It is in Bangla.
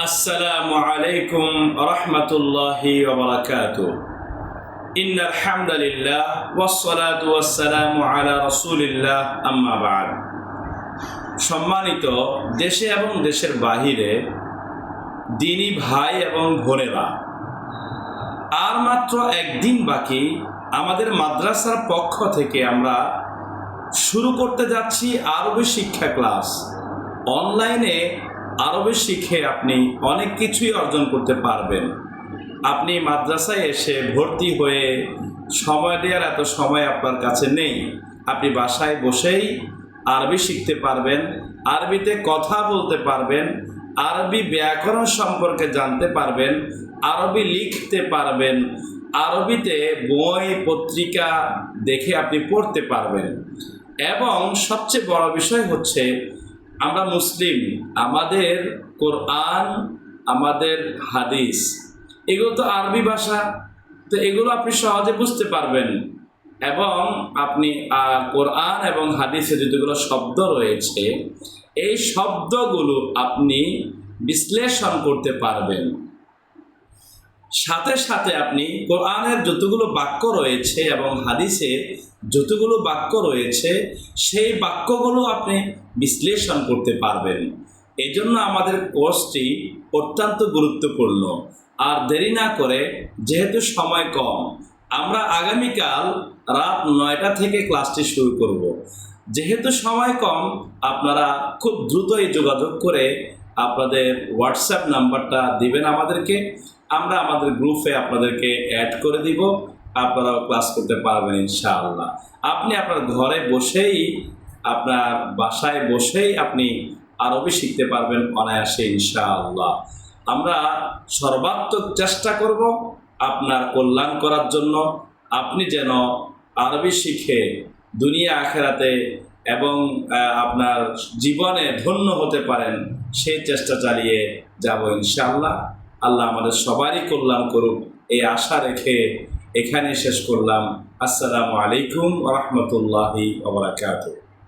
আসসালামু আলাইকুম রহমতুল্লাহি ওয়া বারাকাতুহু। ইন্নাল হামদালিল্লাহ ওয়াসসালাতু ওয়াসসালামু আলা রাসূলিল্লাহ, আম্মা বা'দ। সম্মানিত দেশে এবং দেশের বাহিরে দিনী ভাই এবং বোনেরা, আর মাত্র একদিন বাকি আমাদের মাদ্রাসার পক্ষ থেকে আমরা শুরু করতে যাচ্ছি আরবি শিক্ষা ক্লাস। অনলাইনে আরবি শিখে আপনি অনেক কিছুই অর্জন করতে পারবেন। আপনি মাদ্রাসায় এসে ভর্তি হয়ে সময় দেওয়ার এত সময় আপনার কাছে নেই। আপনি বাসায় বসেই আরবি শিখতে পারবেন, আরবিতে কথা বলতে পারবেন, আরবি ব্যাকরণ সম্পর্কে জানতে পারবেন, আরবি লিখতে পারবেন, আরবিতে বই পত্রিকা দেখে আপনি পড়তে পারবেন। এবং সবচেয়ে বড় বিষয় হচ্ছে, আমরা মুসলিম, আমাদের কোরআন, আমাদের হাদিস, এগুলো তো আরবি ভাষা, তো এগুলো আপনি সহজে বুঝতে পারবেন। এবং আপনি কোরআন এবং হাদিসে যেগুলো শব্দ রয়েছে, এই শব্দগুলো আপনি বিশ্লেষণ করতে পারবেন। সাথে সাথে আপনি কোরআনের যতগুলো বাক্য রয়েছে এবং হাদিসে যতগুলো বাক্য রয়েছে, সেই বাক্যগুলো আপনি বিশ্লেষণ করতে পারবেন। এই জন্য আমাদের কোর্সটি অত্যন্ত গুরুত্বপূর্ণ। আর দেরি না করে, যেহেতু সময় কম, আমরা আগামীকাল রাত 9টা থেকে ক্লাসটি শুরু করব। যেহেতু সময় কম, আপনারা খুব দ্রুতই যোগাযোগ করে আপনাদের হোয়াটসঅ্যাপ নাম্বারটা দিবেন আমাদেরকে। আমরা আমাদের গ্রুপে আপনাদেরকে অ্যাড করে দিব, আপনারাও ক্লাস করতে পারবেন ইনশাআল্লাহ। আপনি আপনার ঘরে বসেই, আপনার বাসায় বসেই আপনি আরবি শিখতে পারবেন অনায়াসে ইনশাআল্লাহ। আমরা সর্বাত্মক চেষ্টা করব আপনার কল্যাণ করার জন্য। আপনি যেন আরবি শিখে দুনিয়া আখেরাতে এবং আপনার জীবনে ধন্য হতে পারেন, সেই চেষ্টা চালিয়ে যাব ইনশাআল্লাহ। আল্লাহ আমাদের সবারই কল্যাণ করুক, এই আশা রেখে এখানে শেষ করলাম। আসসালামু আলাইকুম ওয়া রাহমাতুল্লাহি ওয়া বারাকাতুহু।